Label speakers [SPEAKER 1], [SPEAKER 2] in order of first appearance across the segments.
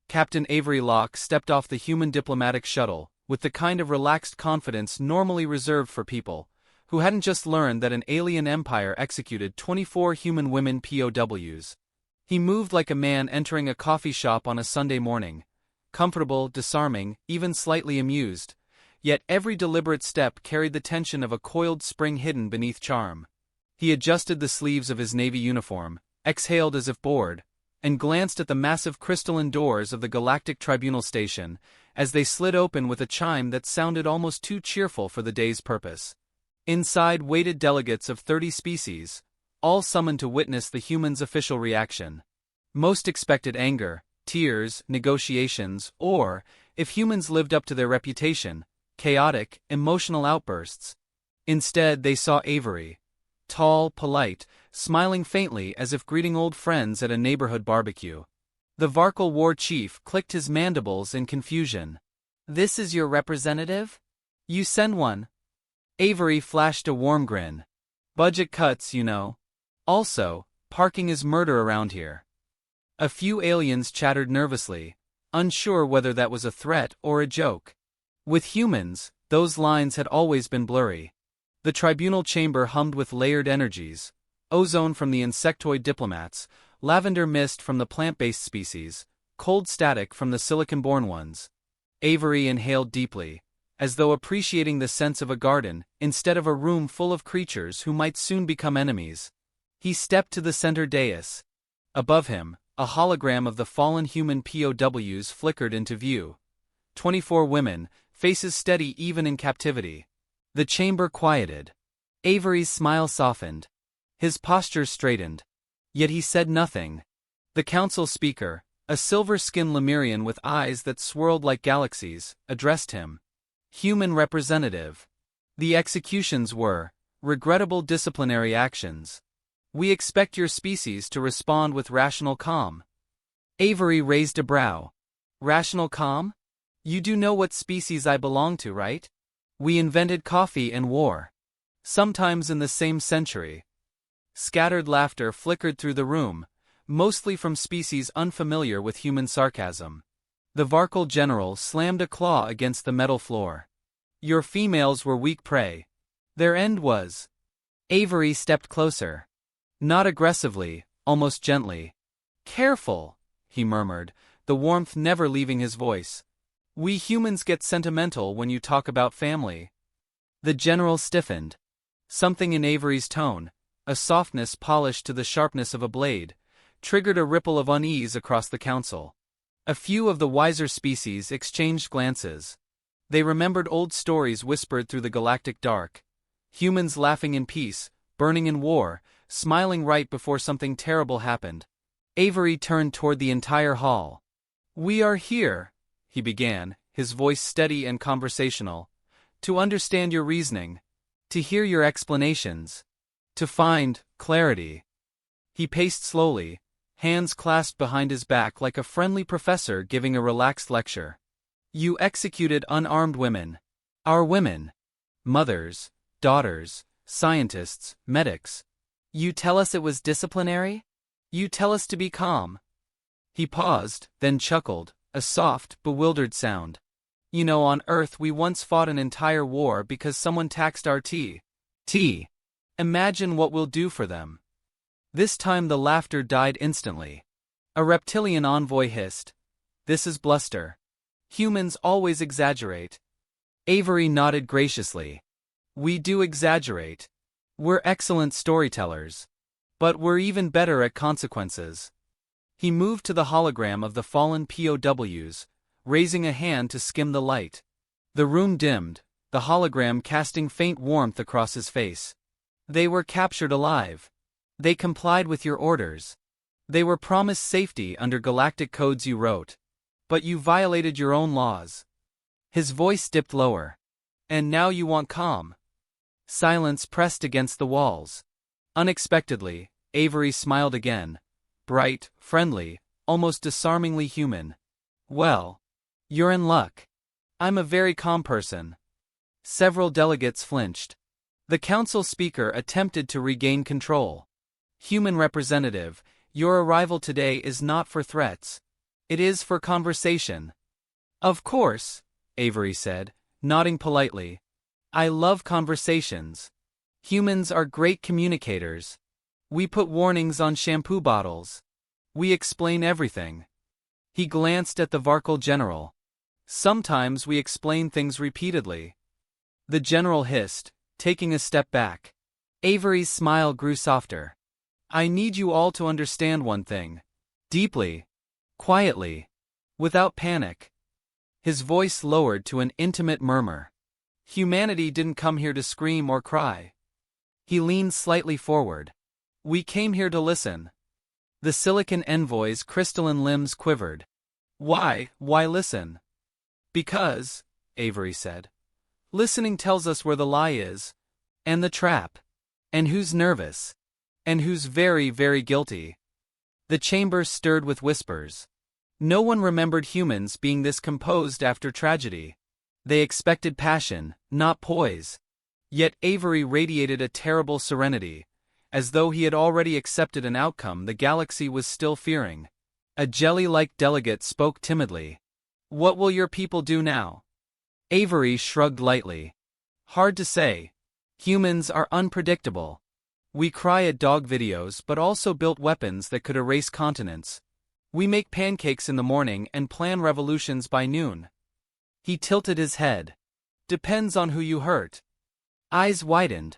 [SPEAKER 1] Captain Avery Locke stepped off the human diplomatic shuttle, with the kind of relaxed confidence normally reserved for people who hadn't just learned that an alien empire executed 24 human women POWs. He moved like a man entering a coffee shop on a Sunday morning, comfortable, disarming, even slightly amused, yet every deliberate step carried the tension of a coiled spring hidden beneath charm. He adjusted the sleeves of his Navy uniform, exhaled as if bored, and glanced at the massive crystalline doors of the Galactic Tribunal Station as they slid open with a chime that sounded almost too cheerful for the day's purpose. Inside waited delegates of 30 species, all summoned to witness the humans' official reaction. Most expected anger, tears, negotiations, or, if humans lived up to their reputation, chaotic, emotional outbursts. Instead, they saw Avery, tall, polite, smiling faintly as if greeting old friends at a neighborhood barbecue. The Varkal war chief clicked his mandibles in confusion. "This is your representative? You send one." Avery flashed a warm grin. "Budget cuts, you know. Also, parking is murder around here." A few aliens chattered nervously, unsure whether that was a threat or a joke. With humans, those lines had always been blurry. The tribunal chamber hummed with layered energies: ozone from the insectoid diplomats, lavender mist from the plant-based species, cold static from the silicon-born ones. Avery inhaled deeply, as though appreciating the sense of a garden instead of a room full of creatures who might soon become enemies. He stepped to the center dais. Above him, a hologram of the fallen human POWs flickered into view. 24 women, faces steady even in captivity. The chamber quieted. Avery's smile softened. His posture straightened. Yet he said nothing. The council speaker, a silver-skinned Lemurian with eyes that swirled like galaxies, addressed him. "Human representative. The executions were regrettable disciplinary actions. We expect your species to respond with rational calm." Avery raised a brow. "Rational calm? You do know what species I belong to, right? We invented coffee and war. Sometimes in the same century." Scattered laughter flickered through the room, mostly from species unfamiliar with human sarcasm. The Varkal general slammed a claw against the metal floor. "Your females were weak prey. Their end was." Avery stepped closer. Not aggressively, almost gently. "Careful," he murmured, the warmth never leaving his voice. "We humans get sentimental when you talk about family." The general stiffened. Something in Avery's tone, a softness polished to the sharpness of a blade, triggered a ripple of unease across the council. A few of the wiser species exchanged glances. They remembered old stories whispered through the galactic dark. Humans laughing in peace, burning in war, smiling right before something terrible happened. Avery turned toward the entire hall. "We are here," he began, his voice steady and conversational, "to understand your reasoning, to hear your explanations, to find clarity." He paced slowly, hands clasped behind his back like a friendly professor giving a relaxed lecture. "You executed unarmed women. Our women. Mothers, daughters, scientists, medics. You tell us it was disciplinary? You tell us to be calm." He paused, then chuckled, a soft, bewildered sound. "You know, on Earth we once fought an entire war because someone taxed our tea. Imagine what we'll do for them." This time the laughter died instantly. A reptilian envoy hissed, "This is bluster. Humans always exaggerate." Avery nodded graciously. "We do exaggerate. We're excellent storytellers. But we're even better at consequences." He moved to the hologram of the fallen POWs, raising a hand to skim the light. The room dimmed, the hologram casting faint warmth across his face. "They were captured alive. They complied with your orders. They were promised safety under galactic codes you wrote. But you violated your own laws." His voice dipped lower. "And now you want calm." Silence pressed against the walls. Unexpectedly, Avery smiled again. Bright, friendly, almost disarmingly human. "Well, you're in luck. I'm a very calm person." Several delegates flinched. The council speaker attempted to regain control. "Human representative, your arrival today is not for threats. It is for conversation. Of course, Avery said, nodding politely. I love conversations. Humans are great communicators. We put warnings on shampoo bottles. We explain everything. He glanced at the Varkal general. Sometimes we explain things repeatedly. The general hissed, taking a step back. Avery's smile grew softer. I need you all to understand one thing. Deeply. Quietly. Without panic. His voice lowered to an intimate murmur. Humanity didn't come here to scream or cry. He leaned slightly forward. We came here to listen. The silicon envoy's crystalline limbs quivered. Why listen? Because, Avery said. Listening tells us where the lie is. And the trap. And who's nervous. And who's very, very guilty. The chamber stirred with whispers. No one remembered humans being this composed after tragedy. They expected passion, not poise. Yet Avery radiated a terrible serenity, as though he had already accepted an outcome the galaxy was still fearing. A jelly-like delegate spoke timidly. What will your people do now? Avery shrugged lightly. Hard to say. Humans are unpredictable. We cry at dog videos but also built weapons that could erase continents. We make pancakes in the morning and plan revolutions by noon. He tilted his head. Depends on who you hurt. Eyes widened.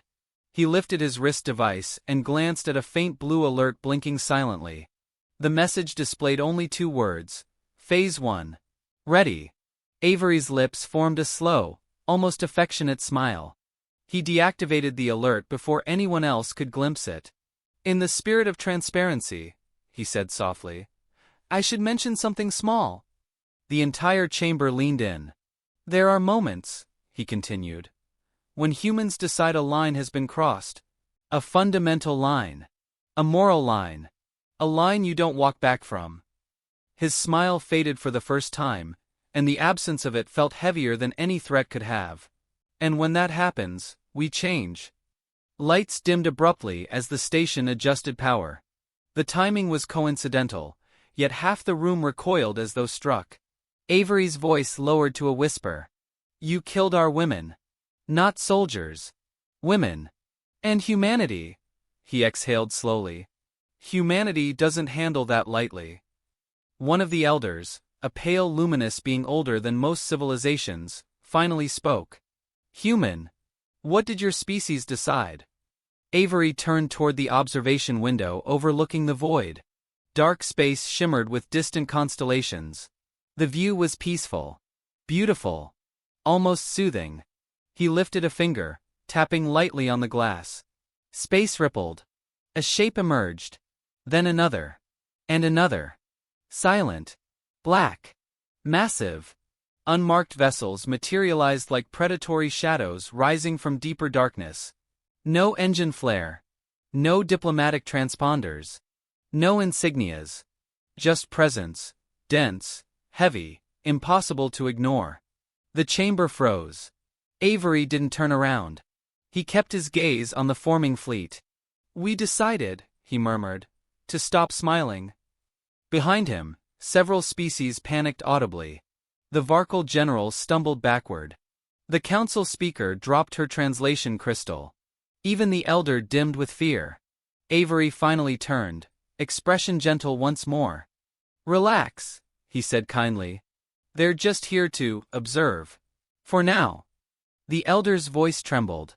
[SPEAKER 1] He lifted his wrist device and glanced at a faint blue alert blinking silently. The message displayed only 2 words. Phase 1. Ready. Avery's lips formed a slow, almost affectionate smile. He deactivated the alert before anyone else could glimpse it. In the spirit of transparency, he said softly, I should mention something small. The entire chamber leaned in. There are moments, he continued, when humans decide a line has been crossed. A fundamental line. A moral line. A line you don't walk back from. His smile faded for the first time, and the absence of it felt heavier than any threat could have. And when that happens, we change. Lights dimmed abruptly as the station adjusted power. The timing was coincidental, yet half the room recoiled as though struck. Avery's voice lowered to a whisper. You killed our women. Not soldiers. Women. And humanity. He exhaled slowly. Humanity doesn't handle that lightly. One of the elders, a pale luminous being older than most civilizations, finally spoke. Human. What did your species decide? Avery turned toward the observation window overlooking the void. Dark space shimmered with distant constellations. The view was peaceful. Beautiful. Almost soothing. He lifted a finger, tapping lightly on the glass. Space rippled. A shape emerged. Then another. And another. Silent. Black. Massive. Unmarked vessels materialized like predatory shadows rising from deeper darkness. No engine flare. No diplomatic transponders. No insignias. Just presence. Dense. Heavy. Impossible to ignore. The chamber froze. Avery didn't turn around. He kept his gaze on the forming fleet. We decided, he murmured, to stop smiling. Behind him, several species panicked audibly. The Varkal general stumbled backward. The council speaker dropped her translation crystal. Even the elder dimmed with fear. Avery finally turned, expression gentle once more. Relax, he said kindly. They're just here to observe. For now. The elder's voice trembled.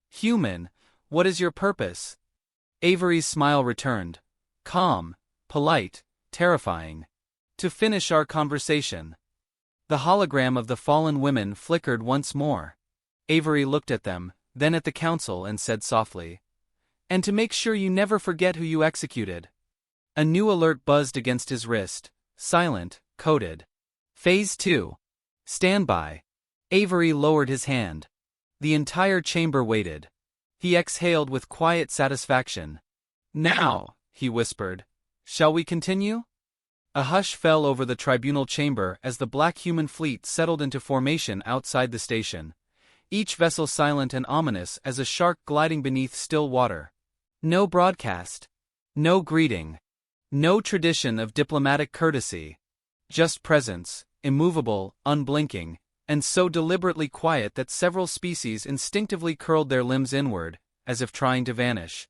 [SPEAKER 1] Human, what is your purpose? Avery's smile returned. Calm, polite, terrifying. To finish our conversation. The hologram of the fallen women flickered once more. Avery looked at them, then at the council and said softly. And to make sure you never forget who you executed. A new alert buzzed against his wrist. Silent, coded. Phase 2. Stand by. Avery lowered his hand. The entire chamber waited. He exhaled with quiet satisfaction. Now, he whispered. Shall we continue? A hush fell over the tribunal chamber as the black human fleet settled into formation outside the station. Each vessel silent and ominous as a shark gliding beneath still water. No broadcast. No greeting. No tradition of diplomatic courtesy. Just presence, immovable, unblinking, and so deliberately quiet that several species instinctively curled their limbs inward, as if trying to vanish.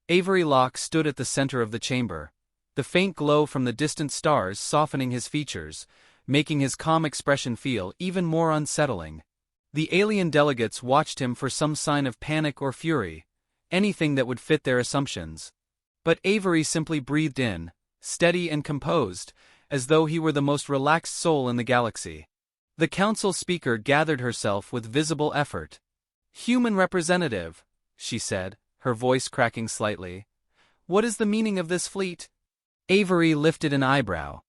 [SPEAKER 1] Avery Locke stood at the center of the chamber, the faint glow from the distant stars softening his features, making his calm expression feel even more unsettling. The alien delegates watched him for some sign of panic or fury, anything that would fit their assumptions. But Avery simply breathed in, steady and composed, as though he were the most relaxed soul in the galaxy. The council speaker gathered herself with visible effort. "Human representative," she said, her voice cracking slightly. "What is the meaning of this fleet?" Avery lifted an eyebrow.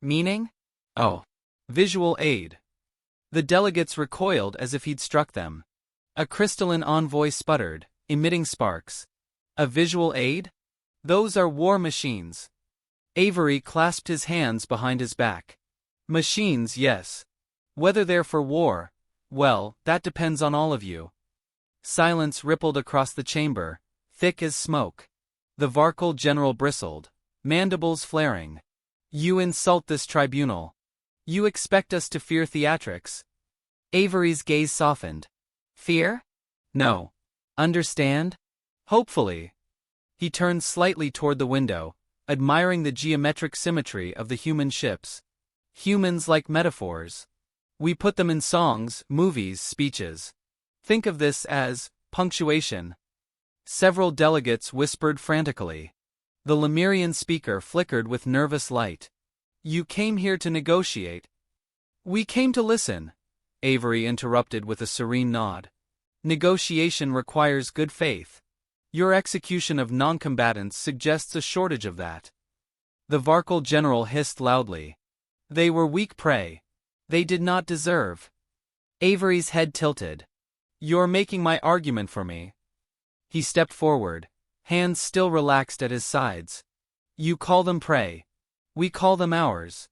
[SPEAKER 1] "Meaning? Oh. Visual aid." The delegates recoiled as if he'd struck them. A crystalline envoy sputtered, emitting sparks. "A visual aid? Those are war machines." Avery clasped his hands behind his back. "Machines, yes. Whether they're for war, well, that depends on all of you." Silence rippled across the chamber, thick as smoke. The Varkal general bristled, mandibles flaring. "You insult this tribunal. You expect us to fear theatrics?" Avery's gaze softened. "Fear? No. Understand? Hopefully." He turned slightly toward the window, admiring the geometric symmetry of the human ships. "Humans like metaphors. We put them in songs, movies, speeches. Think of this as punctuation." Several delegates whispered frantically. The Lemurian speaker flickered with nervous light. "You came here to negotiate." "We came to listen," Avery interrupted with a serene nod. "Negotiation requires good faith. Your execution of non-combatants suggests a shortage of that." The Varkal general hissed loudly. "They were weak prey. They did not deserve." Avery's head tilted. "You're making my argument for me." He stepped forward, hands still relaxed at his sides. "You call them prey. We call them ours."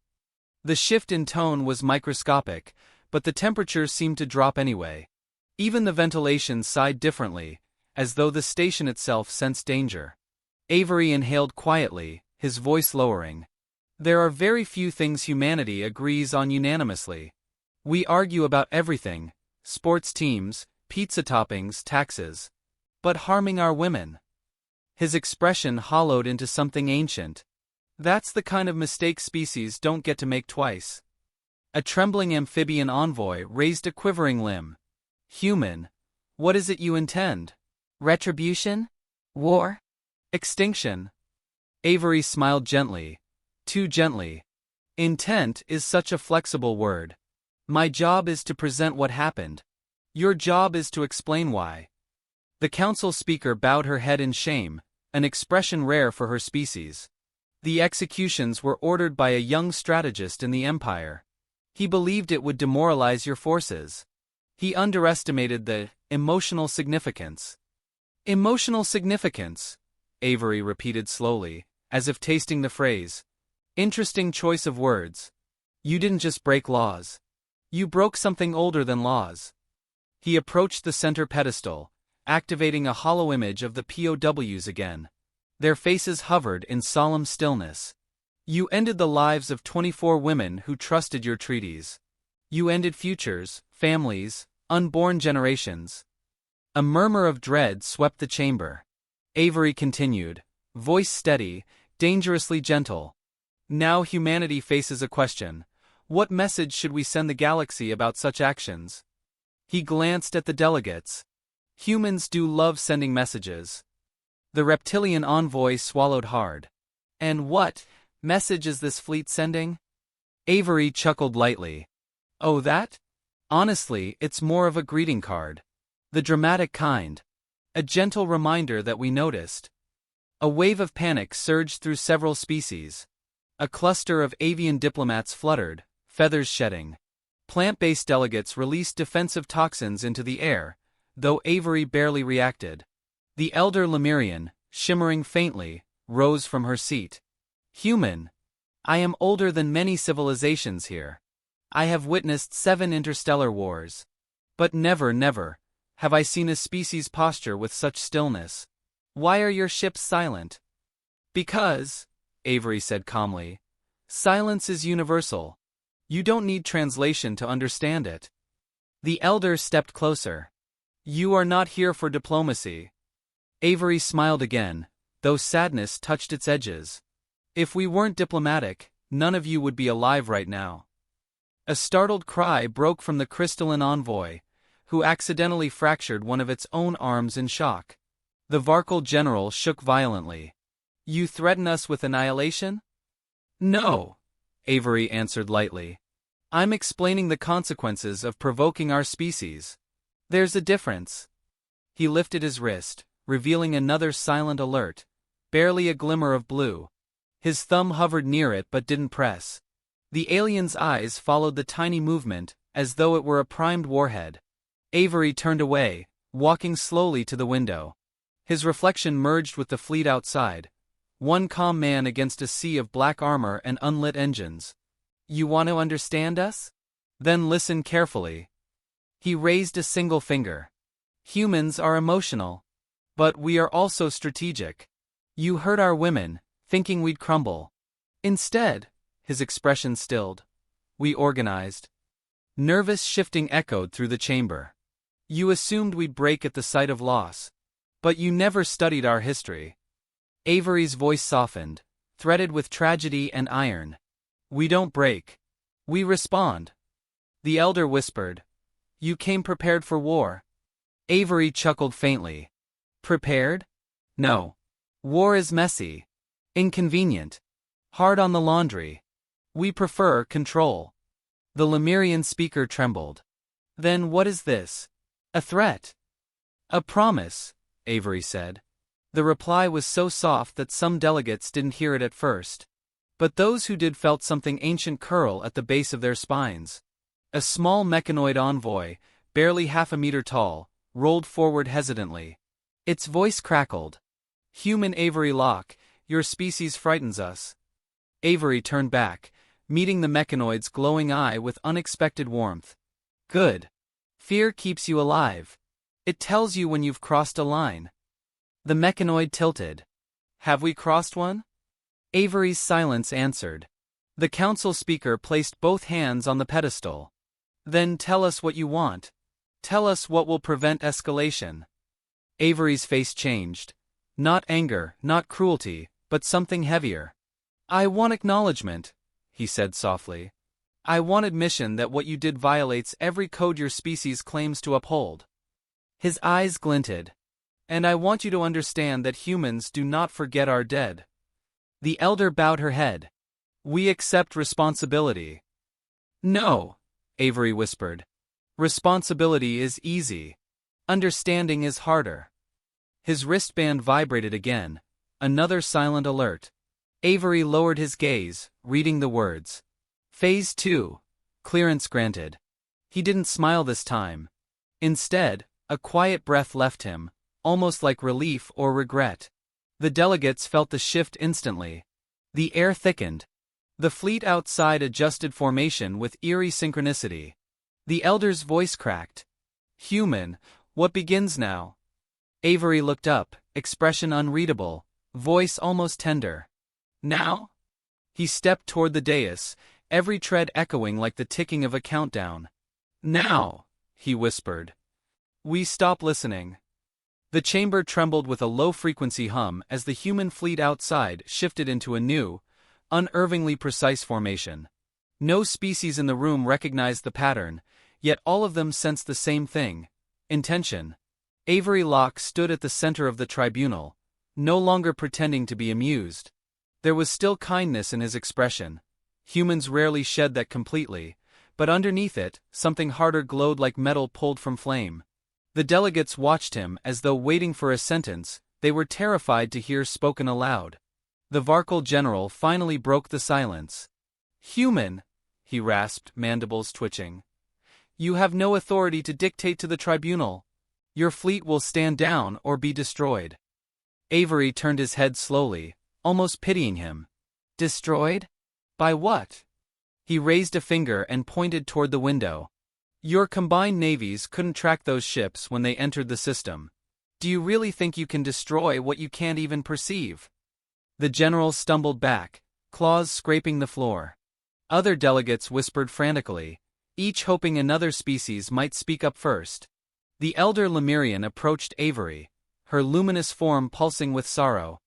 [SPEAKER 1] The shift in tone was microscopic, but the temperature seemed to drop anyway. Even the ventilation sighed differently, as though the station itself sensed danger. Avery inhaled quietly, his voice lowering. "There are very few things humanity agrees on unanimously. We argue about everything: sports teams, pizza toppings, taxes. But harming our women." His expression hollowed into something ancient. "That's the kind of mistake species don't get to make twice." A trembling amphibian envoy raised a quivering limb. "Human, what is it you intend? Retribution? War? Extinction?" Avery smiled gently. Too gently. "Intent is such a flexible word. My job is to present what happened. Your job is to explain why." The council speaker bowed her head in shame, an expression rare for her species. "The executions were ordered by a young strategist in the Empire. He believed it would demoralize your forces. He underestimated the emotional significance." "Emotional significance," Avery repeated slowly, as if tasting the phrase. "Interesting choice of words. You didn't just break laws. You broke something older than laws." He approached the center pedestal, activating a hollow image of the POWs again. Their faces hovered in solemn stillness. "You ended the lives of 24 women who trusted your treaties. You ended futures, families, unborn generations." A murmur of dread swept the chamber. Avery continued, voice steady, dangerously gentle. "Now humanity faces a question. What message should we send the galaxy about such actions?" He glanced at the delegates. "Humans do love sending messages." The reptilian envoy swallowed hard. "And what message is this fleet sending?" Avery chuckled lightly. "Oh, that? Honestly, it's more of a greeting card. The dramatic kind. A gentle reminder that we noticed." A wave of panic surged through several species. A cluster of avian diplomats fluttered, feathers shedding. Plant-based delegates released defensive toxins into the air, though Avery barely reacted. The elder Lemurian, shimmering faintly, rose from her seat. "Human. I am older than many civilizations here. I have witnessed 7 interstellar wars. But never, have I seen a species posture with such stillness. Why are your ships silent?" "Because," Avery said calmly, "silence is universal. You don't need translation to understand it. The elder stepped closer. You are not here for diplomacy. Avery smiled again, though sadness touched its edges. If we weren't diplomatic, none of you would be alive right now. A startled cry broke from the crystalline envoy, who accidentally fractured one of its own arms in shock. The Varkal general shook violently. You threaten us with annihilation? No, Avery answered lightly. I'm explaining the consequences of provoking our species. There's a difference. He lifted his wrist, revealing another silent alert, barely a glimmer of blue. His thumb hovered near it but didn't press. The alien's eyes followed the tiny movement, as though it were a primed warhead. Avery turned away, walking slowly to the window. His reflection merged with the fleet outside, one calm man against a sea of black armor and unlit engines. You want to understand us? Then listen carefully. He raised a single finger. Humans are emotional. But we are also strategic. You hurt our women, thinking we'd crumble. Instead, his expression stilled. We organized. Nervous shifting echoed through the chamber. You assumed we'd break at the sight of loss. But you never studied our history. Avery's voice softened, threaded with tragedy and iron. We don't break. We respond. The elder whispered. You came prepared for war. Avery chuckled faintly. Prepared? No. War is messy. Inconvenient. Hard on the laundry. We prefer control. The Lemurian speaker trembled. Then what is this? A threat? A promise, Avery said. The reply was so soft that some delegates didn't hear it at first. But those who did felt something ancient curl at the base of their spines. A small mechanoid envoy, barely half a meter tall, rolled forward hesitantly. Its voice crackled. Human Avery Locke, your species frightens us. Avery turned back, meeting the mechanoid's glowing eye with unexpected warmth. Good. Fear keeps you alive. It tells you when you've crossed a line. The mechanoid tilted. Have we crossed one? Avery's silence answered. The council speaker placed both hands on the pedestal. Then tell us what you want. Tell us what will prevent escalation. Avery's face changed. Not anger, not cruelty, but something heavier. I want acknowledgement, he said softly. I want admission that what you did violates every code your species claims to uphold. His eyes glinted. And I want you to understand that humans do not forget our dead. The elder bowed her head. We accept responsibility. No, Avery whispered. Responsibility is easy. Understanding is harder. His wristband vibrated again, another silent alert. Avery lowered his gaze, reading the words. Phase 2. Clearance granted. He didn't smile this time. Instead, a quiet breath left him, almost like relief or regret. The delegates felt the shift instantly. The air thickened. The fleet outside adjusted formation with eerie synchronicity. The elder's voice cracked. Human, what begins now? Avery looked up, expression unreadable, voice almost tender. Now? He stepped toward the dais, every tread echoing like the ticking of a countdown. Now, he whispered. We stop listening. The chamber trembled with a low-frequency hum as the human fleet outside shifted into a new, unervingly precise formation. No species in the room recognized the pattern, yet all of them sensed the same thing: intention. Avery Locke stood at the center of the tribunal, no longer pretending to be amused. There was still kindness in his expression. Humans rarely shed that completely, but underneath it, something harder glowed like metal pulled from flame. The delegates watched him as though waiting for a sentence they were terrified to hear spoken aloud. The Varkal general finally broke the silence. Human, he rasped, mandibles twitching. You have no authority to dictate to the tribunal. Your fleet will stand down or be destroyed. Avery turned his head slowly, almost pitying him. Destroyed? By what? He raised a finger and pointed toward the window. Your combined navies couldn't track those ships when they entered the system. Do you really think you can destroy what you can't even perceive? The general stumbled back, claws scraping the floor. Other delegates whispered frantically, each hoping another species might speak up first. The elder Lemurian approached Avery, her luminous form pulsing with sorrow.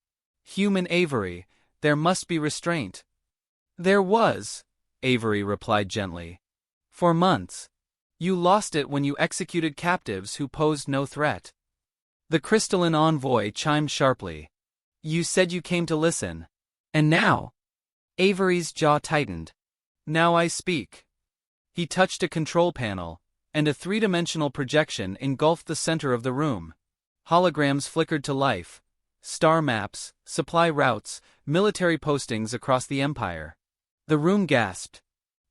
[SPEAKER 1] "Human Avery, there must be restraint." "There was," Avery replied gently. "For months. You lost it when you executed captives who posed no threat." The crystalline envoy chimed sharply. "You said you came to listen. And now?" Avery's jaw tightened. "Now I speak." He touched a control panel, and a three-dimensional projection engulfed the center of the room. Holograms flickered to life. Star maps, supply routes, military postings across the Empire. The room gasped.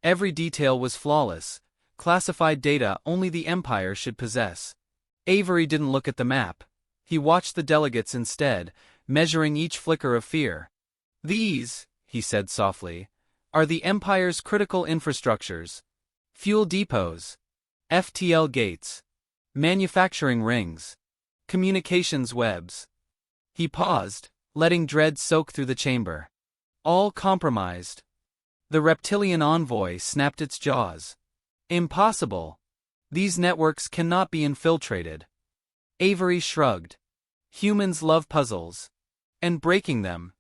[SPEAKER 1] Every detail was flawless, classified data only the Empire should possess. Avery didn't look at the map. He watched the delegates instead, measuring each flicker of fear. "These," he said softly, "are the Empire's critical infrastructures. Fuel depots, FTL gates, manufacturing rings, communications webs." He paused, letting dread soak through the chamber. "All compromised." The reptilian envoy snapped its jaws. "Impossible. These networks cannot be infiltrated." Avery shrugged. "Humans love puzzles. And breaking them."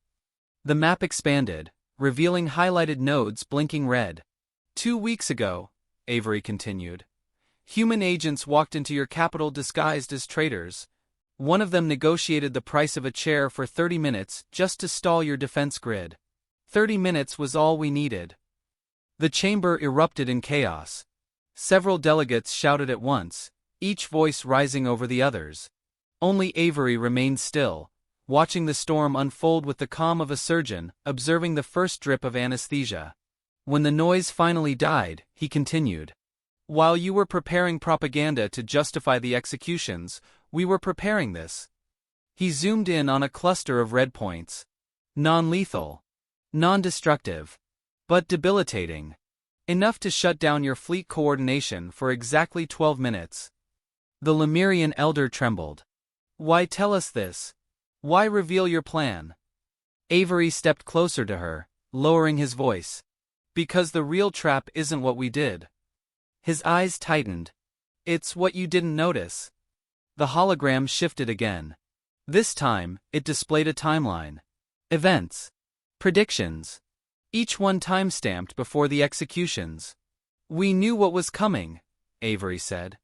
[SPEAKER 1] The map expanded, revealing highlighted nodes blinking red. 2 weeks ago," Avery continued, "human agents walked into your capital disguised as traitors. One of them negotiated the price of a chair for 30 minutes just to stall your defense grid. 30 minutes was all we needed." The chamber erupted in chaos. Several delegates shouted at once, each voice rising over the others. Only Avery remained still, watching the storm unfold with the calm of a surgeon observing the first drip of anesthesia. When the noise finally died, he continued. "While you were preparing propaganda to justify the executions, we were preparing this." He zoomed in on a cluster of red points. "Non-lethal. Non-destructive. But debilitating. Enough to shut down your fleet coordination for exactly 12 minutes. The Lemurian elder trembled. "Why tell us this? Why reveal your plan?" Avery stepped closer to her, lowering his voice. "Because the real trap isn't what we did." His eyes tightened. "It's what you didn't notice." The hologram shifted again. This time, it displayed a timeline. Events. Predictions. Each one time-stamped before the executions. "We knew what was coming," Avery said.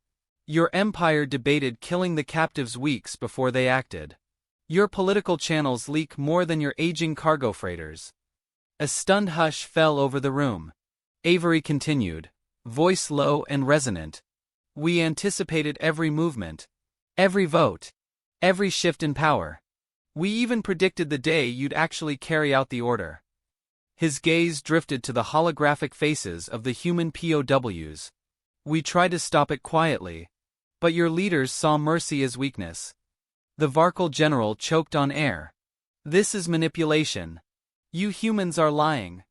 [SPEAKER 1] "Your empire debated killing the captives weeks before they acted. Your political channels leak more than your aging cargo freighters." A stunned hush fell over the room. Avery continued, voice low and resonant. "We anticipated every movement, every vote, every shift in power. We even predicted the day you'd actually carry out the order." His gaze drifted to the holographic faces of the human POWs. "We tried to stop it quietly. But your leaders saw mercy as weakness." The Varkal general choked on air. "This is manipulation. You humans are lying."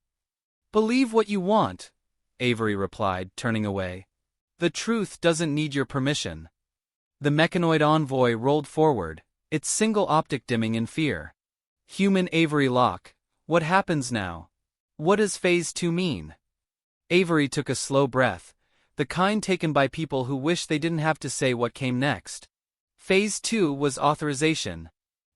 [SPEAKER 1] "Believe what you want," Avery replied, turning away. "The truth doesn't need your permission." The mechanoid envoy rolled forward, its single optic dimming in fear. "Human Avery Locke, what happens now? What does Phase 2 mean?" Avery took a slow breath, the kind taken by people who wish they didn't have to say what came next. Phase 2 was authorization.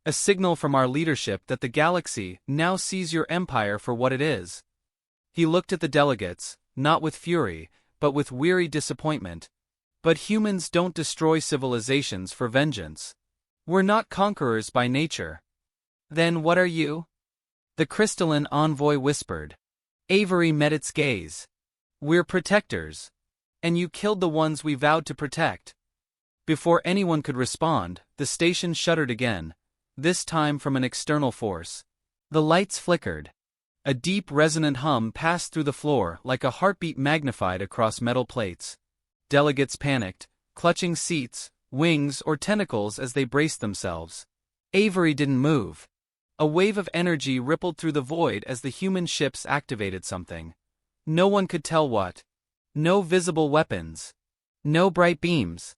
[SPEAKER 1] A signal from our leadership that the galaxy now sees your empire for what it is. He looked at the delegates, not with fury, but with weary disappointment. "But humans don't destroy civilizations for vengeance. We're not conquerors by nature." "Then what are you?" The crystalline envoy whispered. Avery met its gaze. "We're protectors. And you killed the ones we vowed to protect." Before anyone could respond, the station shuddered again, this time from an external force. The lights flickered. A deep resonant hum passed through the floor like a heartbeat magnified across metal plates. Delegates panicked, clutching seats, wings, or tentacles as they braced themselves. Avery didn't move. A wave of energy rippled through the void as the human ships activated something. No one could tell what. No visible weapons. No bright beams.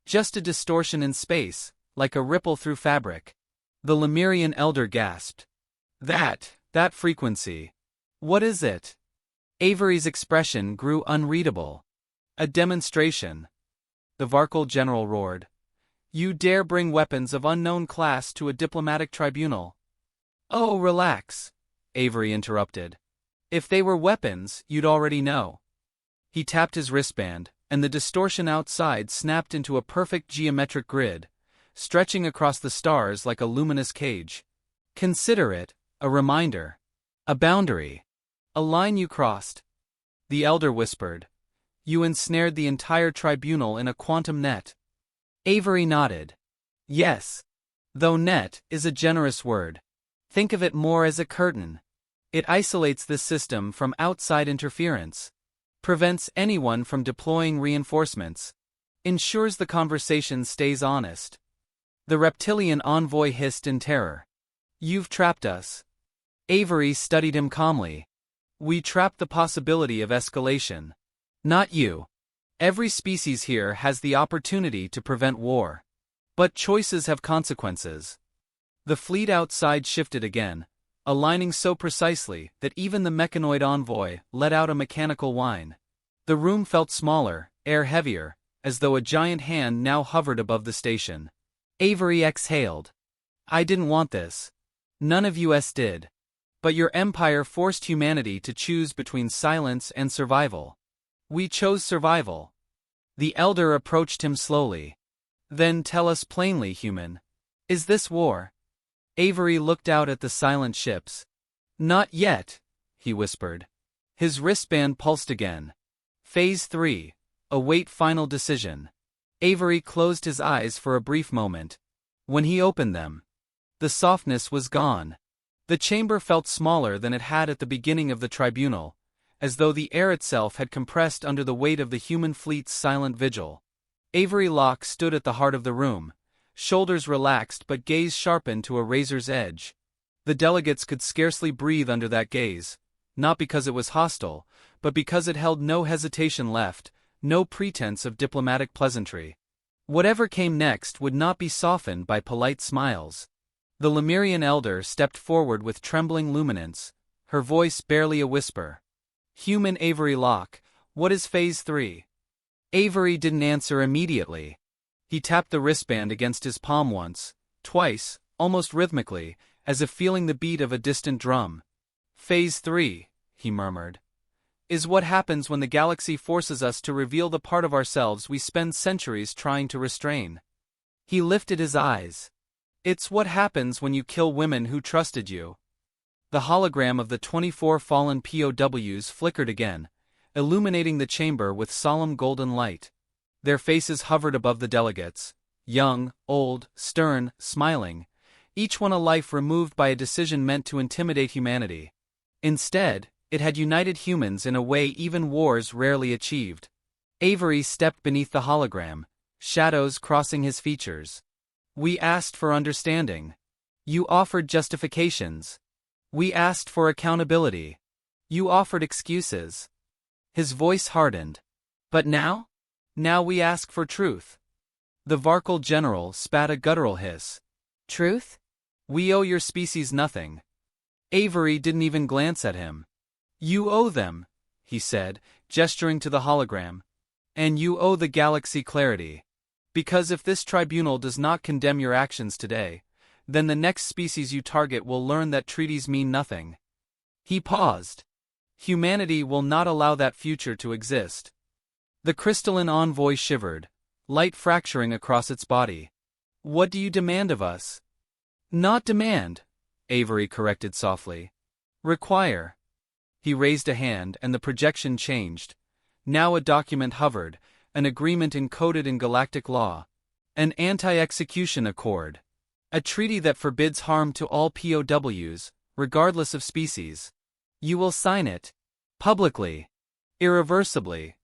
[SPEAKER 1] Just a distortion in space, like a ripple through fabric. The Lemurian elder gasped. That frequency. What is it?" Avery's expression grew unreadable. A demonstration. The Varkal general roared. You dare bring weapons of unknown class to a diplomatic tribunal? Oh, relax, Avery interrupted. If they were weapons, you'd already know. He tapped his wristband, and the distortion outside snapped into a perfect geometric grid, stretching across the stars like a luminous cage. Consider it a reminder, a boundary, a line you crossed. The elder whispered. You ensnared the entire tribunal in a quantum net. Avery nodded. Yes. Though net is a generous word. Think of it more as a curtain. It isolates this system from outside interference, prevents anyone from deploying reinforcements, ensures the conversation stays honest. The reptilian envoy hissed in terror. You've trapped us. Avery studied him calmly. We trapped the possibility of escalation. Not you. Every species here has the opportunity to prevent war. But choices have consequences. The fleet outside shifted again, aligning so precisely that even the mechanoid envoy let out a mechanical whine. The room felt smaller, air heavier, as though a giant hand now hovered above the station. Avery exhaled. I didn't want this. None of us did. But your empire forced humanity to choose between silence and survival. We chose survival. The elder approached him slowly. Then tell us plainly, human. Is this war? Avery looked out at the silent ships. Not yet, he whispered. His wristband pulsed again. Phase 3. Await final decision. Avery closed his eyes for a brief moment. When he opened them, the softness was gone. The chamber felt smaller than it had at the beginning of the tribunal, as though the air itself had compressed under the weight of the human fleet's silent vigil. Avery Locke stood at the heart of the room, shoulders relaxed but gaze sharpened to a razor's edge. The delegates could scarcely breathe under that gaze, not because it was hostile, but because it held no hesitation left, no pretense of diplomatic pleasantry. Whatever came next would not be softened by polite smiles. The Lemurian elder stepped forward with trembling luminance, her voice barely a whisper. Human Avery Locke, what is Phase 3? Avery didn't answer immediately. He tapped the wristband against his palm once, twice, almost rhythmically, as if feeling the beat of a distant drum. Phase 3, he murmured, is what happens when the galaxy forces us to reveal the part of ourselves we spend centuries trying to restrain. He lifted his eyes. It's what happens when you kill women who trusted you. The hologram of the 24 fallen POWs flickered again, illuminating the chamber with solemn golden light. Their faces hovered above the delegates, young, old, stern, smiling, each one a life removed by a decision meant to intimidate humanity. Instead, it had united humans in a way even wars rarely achieved. Avery stepped beneath the hologram, shadows crossing his features. We asked for understanding. You offered justifications. We asked for accountability. You offered excuses. His voice hardened. But now? Now we ask for truth. The Varkal general spat a guttural hiss. Truth? We owe your species nothing. Avery didn't even glance at him. You owe them, he said, gesturing to the hologram. And you owe the galaxy clarity. Because if this tribunal does not condemn your actions today, then the next species you target will learn that treaties mean nothing. He paused. Humanity will not allow that future to exist. The crystalline envoy shivered, light fracturing across its body. What do you demand of us? Not demand, Avery corrected softly. Require. He raised a hand and the projection changed. Now a document hovered, an agreement encoded in galactic law. An anti-execution accord. A treaty that forbids harm to all POWs, regardless of species. You will sign it. Publicly. Irreversibly.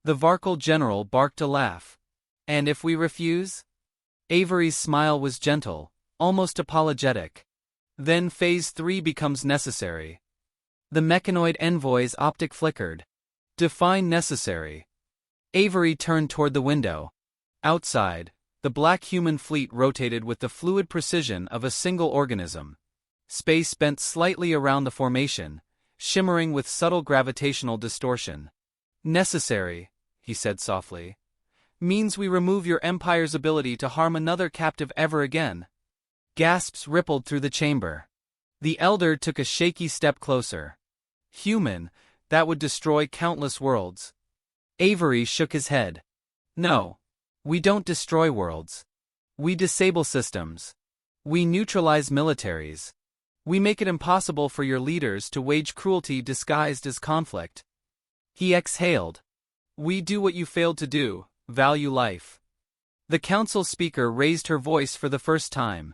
[SPEAKER 1] The Varkal general barked a laugh. And if we refuse? Avery's smile was gentle, almost apologetic. Then Phase 3 becomes necessary. The mechanoid envoy's optic flickered. Define necessary. Avery turned toward the window. Outside, the black human fleet rotated with the fluid precision of a single organism. Space bent slightly around the formation, shimmering with subtle gravitational distortion. Necessary, he said softly, means we remove your empire's ability to harm another captive ever again. Gasps rippled through the chamber. The elder took a shaky step closer. Human, that would destroy countless worlds. Avery shook his head. No. We don't destroy worlds. We disable systems. We neutralize militaries. We make it impossible for your leaders to wage cruelty disguised as conflict. He exhaled. We do what you failed to do, value life. The council speaker raised her voice for the first time.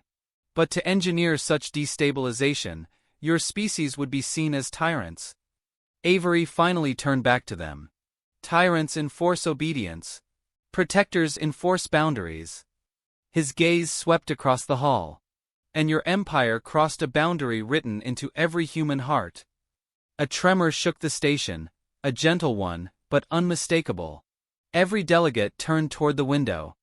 [SPEAKER 1] But to engineer such destabilization, your species would be seen as tyrants. Avery finally turned back to them. Tyrants enforce obedience. Protectors enforce boundaries. His gaze swept across the hall. And your empire crossed a boundary written into every human heart. A tremor shook the station, a gentle one, but unmistakable. Every delegate turned toward the window.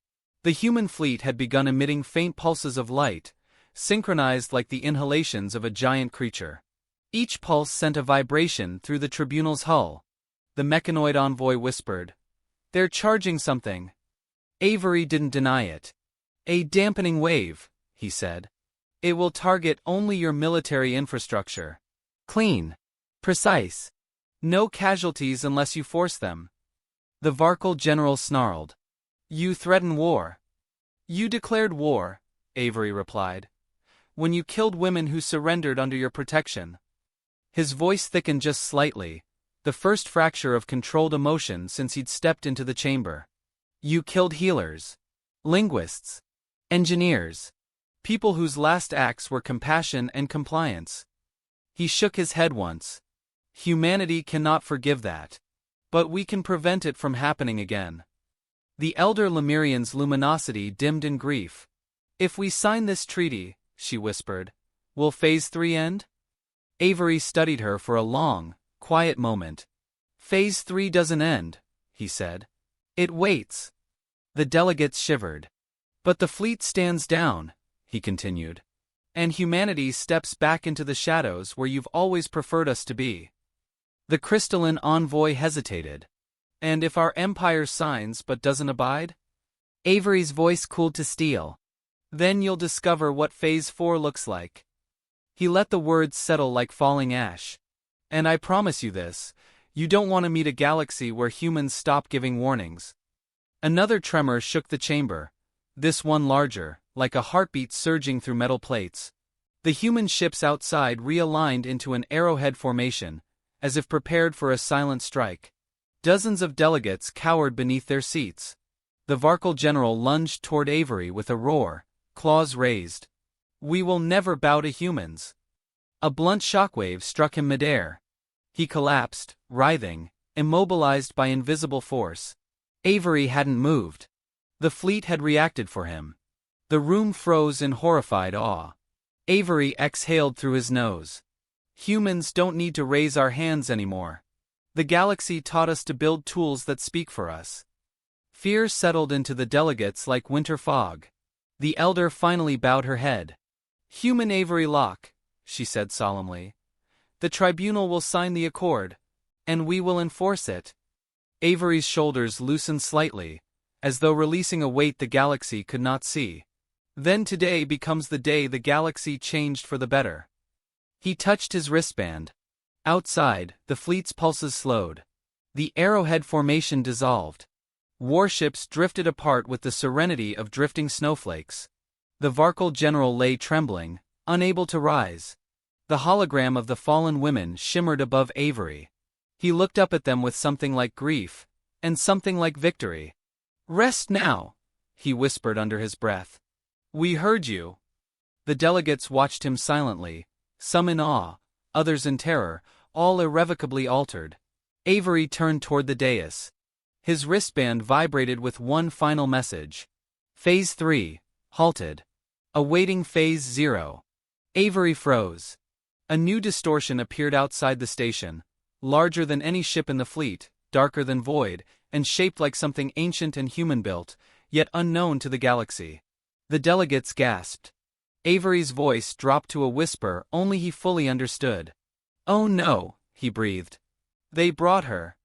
[SPEAKER 1] The human fleet had begun emitting faint pulses of light, synchronized like the inhalations of a giant creature. Each pulse sent a vibration through the tribunal's hull. The mechanoid envoy whispered, "They're charging something." Avery didn't deny it. "A dampening wave," he said. "It will target only your military infrastructure. Clean. Precise. No casualties unless you force them." The Varkal general snarled. "You threaten war." "You declared war," Avery replied, "when you killed women who surrendered under your protection." His voice thickened just slightly, the first fracture of controlled emotion since he'd stepped into the chamber. "You killed healers, linguists, engineers, people whose last acts were compassion and compliance." He shook his head once. "Humanity cannot forgive that. But we can prevent it from happening again." The elder Lemurian's luminosity dimmed in grief. "If we sign this treaty," she whispered, "will Phase 3 end?" Avery studied her for a long, quiet moment. "Phase 3 doesn't end," he said. "It waits." The delegates shivered. "But the fleet stands down," he continued. "And humanity steps back into the shadows where you've always preferred us to be." The crystalline envoy hesitated. "And if our empire signs but doesn't abide?" Avery's voice cooled to steel. "Then you'll discover what Phase 4 looks like." He let the words settle like falling ash. "And I promise you this, you don't want to meet a galaxy where humans stop giving warnings." Another tremor shook the chamber, this one larger, like a heartbeat surging through metal plates. The human ships outside realigned into an arrowhead formation, as if prepared for a silent strike. Dozens of delegates cowered beneath their seats. The Varkal general lunged toward Avery with a roar, claws raised. "We will never bow to humans." A blunt shockwave struck him midair. He collapsed, writhing, immobilized by invisible force. Avery hadn't moved. The fleet had reacted for him. The room froze in horrified awe. Avery exhaled through his nose. "Humans don't need to raise our hands anymore. The galaxy taught us to build tools that speak for us." Fear settled into the delegates like winter fog. The elder finally bowed her head. "Human Avery Locke," she said solemnly. "The tribunal will sign the accord, and we will enforce it." Avery's shoulders loosened slightly, as though releasing a weight the galaxy could not see. "Then today becomes the day the galaxy changed for the better." He touched his wristband. Outside, the fleet's pulses slowed. The arrowhead formation dissolved. Warships drifted apart with the serenity of drifting snowflakes. The Varkal general lay trembling, unable to rise. The hologram of the fallen women shimmered above Avery. He looked up at them with something like grief, and something like victory. "Rest now," he whispered under his breath. "We heard you." The delegates watched him silently, some in awe, others in terror, all irrevocably altered. Avery turned toward the dais. His wristband vibrated with one final message. Phase 3, halted. Awaiting Phase 0. Avery froze. A new distortion appeared outside the station, larger than any ship in the fleet, darker than void, and shaped like something ancient and human-built, yet unknown to the galaxy. The delegates gasped. Avery's voice dropped to a whisper only he fully understood. "Oh no," he breathed. They brought her.